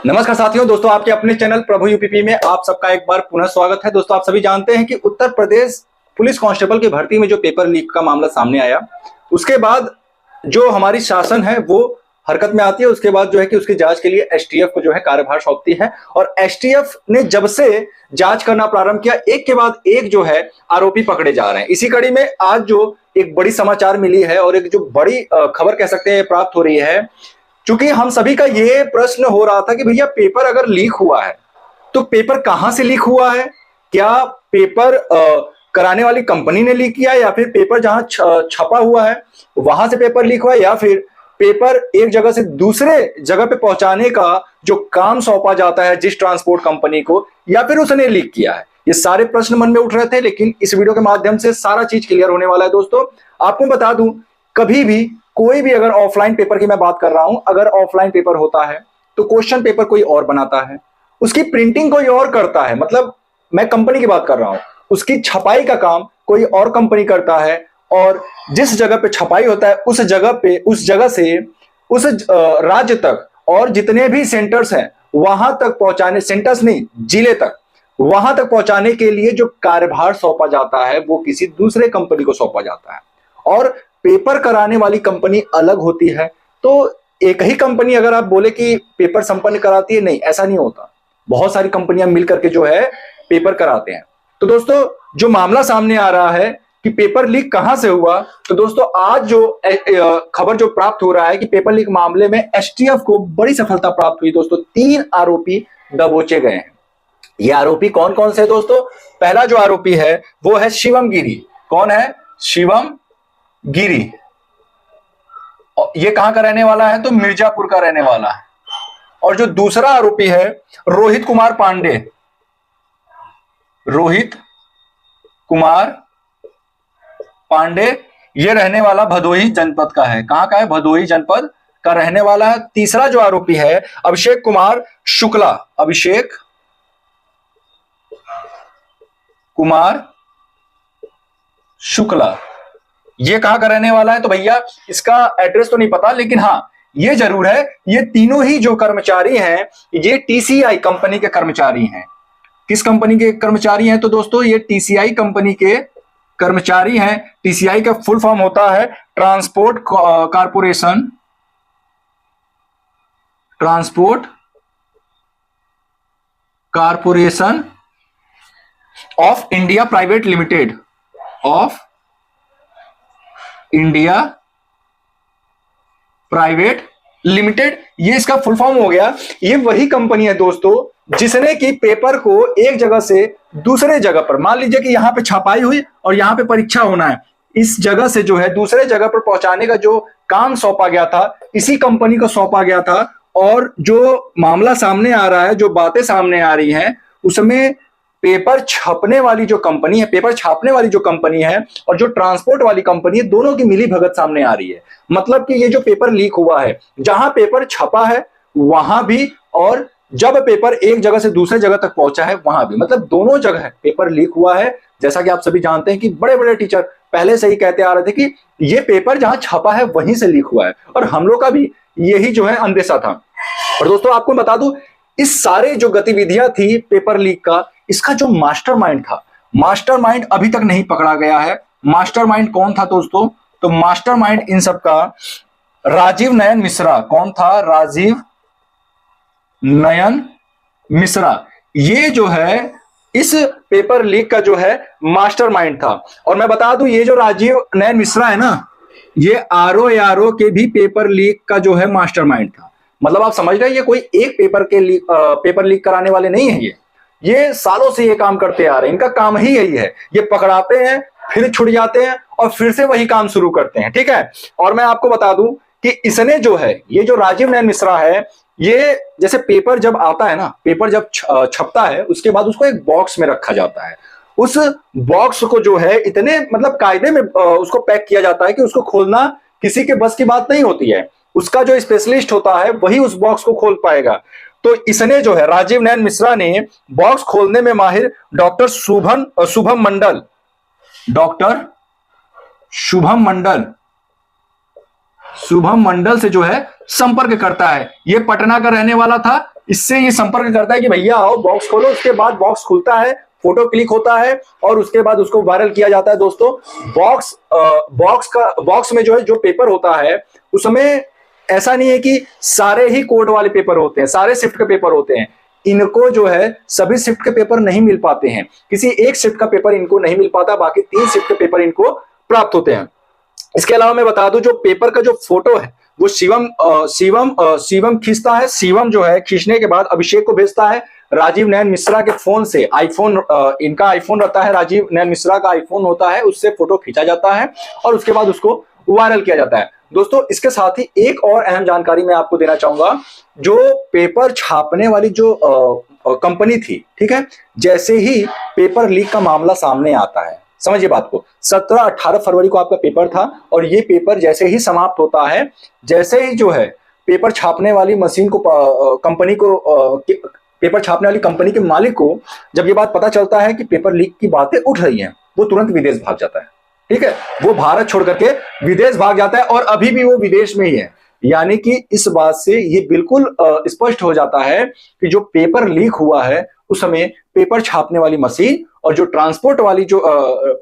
नमस्कार साथियों, दोस्तों आपके अपने चैनल प्रभु यूपीपी में आप सबका एक बार पुनः स्वागत है। दोस्तों आप सभी जानते हैं कि उत्तर प्रदेश पुलिस कांस्टेबल की भर्ती में जो पेपर लीक का मामला सामने आया, उसके बाद जो हमारी शासन है वो हरकत में आती है। उसके बाद जो है कि उसकी जांच के लिए एसटीएफ को जो है कार्यभार सौंपती है और एसटीएफ ने जब से जांच करना प्रारंभ किया, एक के बाद एक जो है आरोपी पकड़े जा रहे हैं। इसी कड़ी में आज जो एक बड़ी समाचार मिली है और एक जो बड़ी खबर कह सकते हैं प्राप्त हो रही है, क्योंकि हम सभी का ये प्रश्न हो रहा था कि भैया पेपर अगर लीक हुआ है तो पेपर कहां से लीक हुआ है? क्या पेपर कराने वाली कंपनी ने लीक किया, या फिर पेपर जहां छपा हुआ है वहां से पेपर लीक हुआ, या फिर पेपर एक जगह से दूसरे जगह पे पहुंचाने का जो काम सौंपा जाता है जिस ट्रांसपोर्ट कंपनी को, या फिर उसने लीक किया है? ये सारे प्रश्न मन में उठ रहे थे, लेकिन इस वीडियो के माध्यम से सारा चीज क्लियर होने वाला है। दोस्तों आपको बता दूं, कभी भी कोई भी अगर ऑफलाइन पेपर की मैं बात कर रहा हूं, अगर ऑफलाइन पेपर होता है तो क्वेश्चन पेपर कोई और बनाता है, उसकी प्रिंटिंग कोई और करता है, मतलब मैं कंपनी की बात कर रहा हूं, उसकी छपाई का काम कोई और कंपनी करता है, और जिस जगह पे छपाई होता है उस जगह पे, उस जगह से उस राज्य तक और जितने भी सेंटर्स हैं वहां तक पहुंचाने, सेंटर्स नहीं जिले तक, वहां तक पहुंचाने के लिए जो कार्यभार सौंपा जाता है वो किसी दूसरे कंपनी को सौंपा जाता है। और पेपर कराने वाली कंपनी अलग होती है। तो एक ही कंपनी अगर आप बोले कि पेपर संपन्न कराती है, नहीं, ऐसा नहीं होता। बहुत सारी कंपनियां मिलकर के जो है पेपर कराते हैं। तो दोस्तों जो मामला सामने आ रहा है कि पेपर लीक कहां से हुआ, तो दोस्तों आज जो खबर जो प्राप्त हो रहा है कि पेपर लीक मामले में एसटीएफ को बड़ी सफलता प्राप्त हुई। दोस्तों 3 आरोपी दबोचे गए हैं। ये आरोपी कौन कौन से? दोस्तों पहला जो आरोपी है वो है शिवम गिरी। कौन है? शिवम गिरी। ये कहां का रहने वाला है? तो मिर्जापुर का रहने वाला है। और जो दूसरा आरोपी है रोहित कुमार पांडे। रोहित कुमार पांडे ये रहने वाला भदोही जनपद का है। कहां का है? भदोही जनपद का रहने वाला है। तीसरा जो आरोपी है अभिषेक कुमार शुक्ला। अभिषेक कुमार शुक्ला ये कहां का रहने वाला है? तो भैया इसका एड्रेस तो नहीं पता, लेकिन हाँ ये जरूर है, ये तीनों ही जो कर्मचारी हैं ये टीसीआई कंपनी के कर्मचारी हैं। किस कंपनी के कर्मचारी हैं? तो दोस्तों ये टीसीआई कंपनी के कर्मचारी हैं। टीसीआई का फुल फॉर्म होता है transport corporation, transport corporation of India private limited, of India private limited, ये इसका फुल फॉर्म हो गया। ये वही कंपनी है दोस्तों जिसने कि पेपर को एक जगह से दूसरे जगह पर, मान लीजिए कि यहां पे छपाई हुई और यहां पे परीक्षा होना है, इस जगह से जो है दूसरे जगह पर पहुंचाने का जो काम सौंपा गया था इसी कंपनी को सौंपा गया था। और जो मामला सामने आ रहा है, जो बातें सामने आ रही हैं, उसमें पेपर छपने वाली जो कंपनी है, पेपर छापने वाली जो कंपनी है और जो ट्रांसपोर्ट वाली कंपनी है, दोनों की मिली भगत सामने आ रही है। मतलब कि ये जो पेपर लीक हुआ है, जहां पेपर छपा है वहां भी, और जब पेपर एक जगह से दूसरे जगह तक पहुंचा है वहां भी, मतलब दोनों जगह पेपर लीक हुआ है। जैसा कि आप सभी जानते हैं कि बड़े बड़े टीचर पहले से ही कहते आ रहे थे कि ये पेपर जहां छपा है वहीं से लीक हुआ है, और हम लोग का भी यही जो है अंदेशा था। और दोस्तों आपको बता दूं, इस सारे जो गतिविधियां थी पेपर लीक का, इसका जो मास्टरमाइंड था, मास्टरमाइंड अभी तक नहीं पकड़ा गया है। मास्टरमाइंड कौन था दोस्तों? तो मास्टरमाइंड इन सब का राजीव नयन मिश्रा। कौन था? राजीव नयन मिश्रा। ये जो है इस पेपर लीक का जो है मास्टरमाइंड था। और मैं बता दूं, ये जो राजीव नयन मिश्रा है ना, ये आरओ के भी पेपर लीक का जो है मास्टरमाइंड था। मतलब आप समझ रहे हैं, ये कोई एक पेपर लीक कराने वाले नहीं है। ये सालों से ये काम करते आ रहे हैं, इनका काम ही यही है। ये पकड़ाते हैं, फिर छुट जाते हैं और फिर से वही काम शुरू करते हैं। ठीक है। और मैं आपको बता दूं कि इसने जो है, ये जो राजीव नयन मिश्रा है, ये जैसे पेपर जब आता है ना, पेपर जब छपता है उसके बाद उसको एक बॉक्स में रखा जाता है। उस बॉक्स को जो है इतने मतलब कायदे में उसको पैक किया जाता है कि उसको खोलना किसी के बस की बात नहीं होती है। उसका जो स्पेशलिस्ट होता है वही उस बॉक्स को खोल पाएगा। तो इसने जो है, राजीव नयन मिश्रा ने बॉक्स खोलने में माहिर डॉक्टर शुभम मंडल, डॉक्टर शुभम मंडल से जो है संपर्क करता है। ये पटना का रहने वाला था इससे ये संपर्क करता है कि भैया आओ बॉक्स खोलो। उसके बाद बॉक्स खुलता है, फोटो क्लिक होता है और उसके बाद उसको वायरल किया जाता है। दोस्तों बॉक्स में जो है जो पेपर होता है उसमें ऐसा नहीं है कि सारे ही कोर्ट वाले पेपर होते हैं, सारे शिफ्ट के पेपर होते हैं। इनको जो है सभी शिफ्ट के पेपर नहीं मिल पाते हैं, किसी एक शिफ्ट का पेपर इनको नहीं मिल पाता, बाकी 3 शिफ्ट के पेपर इनको प्राप्त होते हैं। इसके अलावा मैं बता दूं, जो पेपर का जो फोटो है वो शिवम खींचता है। शिवम जो है खींचने के बाद अभिषेक को भेजता है राजीव नयन मिश्रा के फोन से। आईफोन, इनका आईफोन रहता है, राजीव नयन मिश्रा का आईफोन होता है, उससे फोटो खींचा जाता है और उसके बाद उसको वायरल किया जाता है। दोस्तों इसके साथ ही एक और अहम जानकारी मैं आपको देना चाहूंगा। जो पेपर छापने वाली जो कंपनी थी, ठीक है, जैसे ही पेपर लीक का मामला सामने आता है, समझिए बात को, 17-18 फरवरी को आपका पेपर था और ये पेपर जैसे ही समाप्त होता है, जैसे ही जो है पेपर छापने वाली मशीन को कंपनी को पेपर छापने वाली कंपनी के मालिक को जब ये बात पता चलता है कि पेपर लीक की बातें उठ रही हैं, वो तुरंत विदेश भाग जाता है। ठीक है, वो भारत छोड़ करके विदेश भाग जाता है और अभी भी वो विदेश में ही है। यानी कि इस बात से ये बिल्कुल स्पष्ट हो जाता है कि जो पेपर लीक हुआ है उस समय पेपर छापने वाली मशीन और जो ट्रांसपोर्ट वाली जो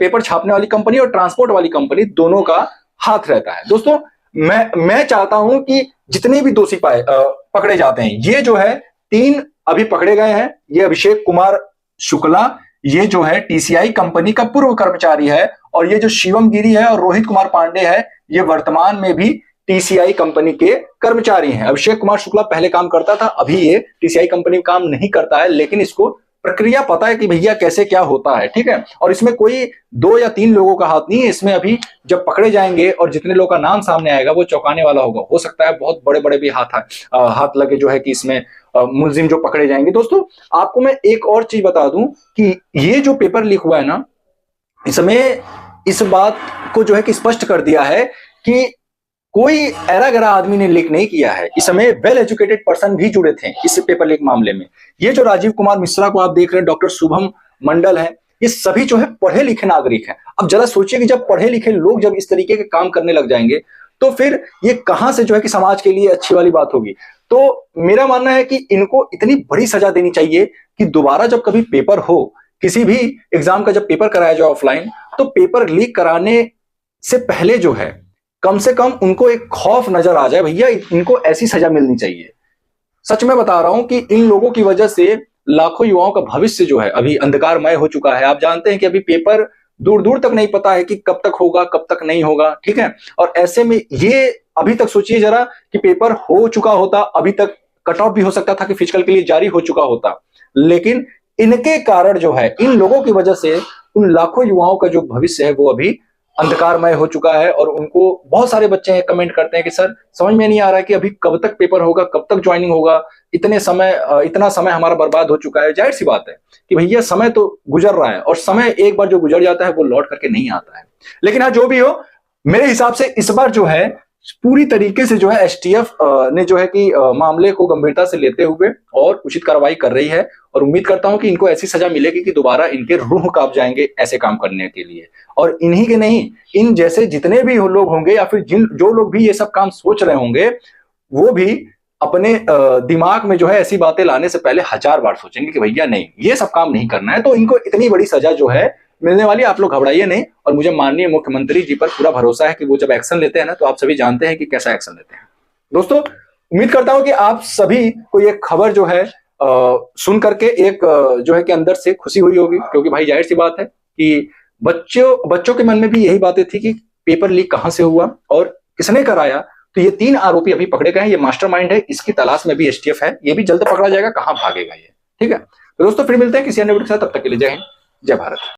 पेपर छापने वाली कंपनी और ट्रांसपोर्ट वाली कंपनी दोनों का हाथ रहता है। दोस्तों मैं चाहता हूं कि जितने भी दोषी पकड़े जाते हैं, ये जो है 3 अभी पकड़े गए हैं। ये अभिषेक कुमार शुक्ला, ये जो है टीसीआई कंपनी का पूर्व कर्मचारी है, और ये जो शिवम गिरी है और रोहित कुमार पांडे है, ये वर्तमान में भी टीसीआई कंपनी के कर्मचारी हैं। अभिषेक कुमार शुक्ला पहले काम करता था, अभी ये टीसीआई कंपनी में काम नहीं करता है, लेकिन इसको प्रक्रिया पता है कि भैया कैसे क्या होता है। ठीक है, और इसमें कोई 2 या 3 लोगों का हाथ नहीं है। इसमें अभी जब पकड़े जाएंगे और जितने लोगों का नाम सामने आएगा वो चौंकाने वाला होगा। हो सकता है बहुत बड़े बड़े भी हाथ लगे जो है कि इसमें मुलजिम जो पकड़े जाएंगे। दोस्तों आपको मैं एक और चीज बता दूं कि ये जो पेपर लीक हुआ है ना, इसमें इस बात को जो है कि स्पष्ट कर दिया है कि कोई ऐरा गरा आदमी ने लीक नहीं किया है। इस समय वेल एजुकेटेड पर्सन भी जुड़े थे इस पेपर लीक मामले में। ये जो राजीव कुमार मिश्रा को आप देख रहे हैं, डॉक्टर शुभम मंडल है, ये सभी जो है पढ़े लिखे नागरिक हैं। अब जरा सोचिए कि जब पढ़े लिखे लोग जब इस तरीके के काम करने लग जाएंगे तो फिर ये कहां से जो है कि समाज के लिए अच्छी वाली बात होगी। तो मेरा मानना है कि इनको इतनी बड़ी सजा देनी चाहिए कि दोबारा जब कभी पेपर हो, किसी भी एग्जाम का जब पेपर कराया जाए ऑफलाइन, तो पेपर लीक कराने से पहले जो है कम से कम उनको एक खौफ नजर आ जाए, भैया इनको ऐसी सजा मिलनी चाहिए। सच में बता रहा हूं कि इन लोगों की वजह से लाखों युवाओं का भविष्य जो है अभी अंधकारमय हो चुका है। आप जानते हैं कि अभी पेपर दूर दूर तक नहीं पता है कि कब तक होगा कब तक नहीं होगा। ठीक है, और ऐसे में ये अभी तक सोचिए जरा कि पेपर हो चुका होता, अभी तक कट ऑफ भी हो सकता था कि फिजिकल के लिए जारी हो चुका होता, लेकिन इनके कारण जो है, इन लोगों की वजह से उन लाखों युवाओं का जो भविष्य है वो अभी अंधकारमय हो चुका है। और उनको बहुत सारे बच्चे कमेंट करते हैं कि सर समझ में नहीं आ रहा है कि अभी कब तक पेपर होगा, कब तक ज्वाइनिंग होगा, इतना समय हमारा बर्बाद हो चुका है। जाहिर सी बात है कि भैया समय तो गुजर रहा है और समय एक बार जो गुजर जाता है वो लौट करके नहीं आता है। लेकिन हाँ, जो भी हो, मेरे हिसाब से इस बार जो है पूरी तरीके से जो है एसटीएफ ने जो है कि मामले को गंभीरता से लेते हुए और उचित कार्रवाई कर रही है, और उम्मीद करता हूं कि इनको ऐसी सजा मिलेगी कि दोबारा इनके रूह कांप जाएंगे ऐसे काम करने के लिए। और इन्हीं के नहीं, इन जैसे जितने भी लोग होंगे या फिर जो लोग भी ये सब काम सोच रहे होंगे, वो भी अपने दिमाग में जो है ऐसी बातें लाने से पहले 1000 बार सोचेंगे कि भैया नहीं, ये सब काम नहीं करना है। तो इनको इतनी बड़ी सजा जो है मिलने वाली, आप लोग घबराइए नहीं। और मुझे माननीय मुख्यमंत्री जी पर पूरा भरोसा है कि वो जब एक्शन लेते हैं ना, तो आप सभी जानते हैं कि कैसा एक्शन लेते हैं। दोस्तों उम्मीद करता हूं कि आप सभी को ये खबर जो है सुन करके एक जो है कि अंदर से खुशी हुई होगी, क्योंकि भाई जाहिर सी बात है कि बच्चों के मन में भी यही बातें थी कि पेपर लीक कहां से हुआ और किसने कराया। तो ये 3 आरोपी अभी पकड़े गए हैं, ये मास्टरमाइंड है, इसकी तलाश में भी एसटीएफ है, ये भी जल्द पकड़ा जाएगा, कहां भागेगा ये। ठीक है, तो दोस्तों फिर मिलते हैं किसी अन्य वीडियो के साथ, तब तक के लिए जय हिंद, जय भारत।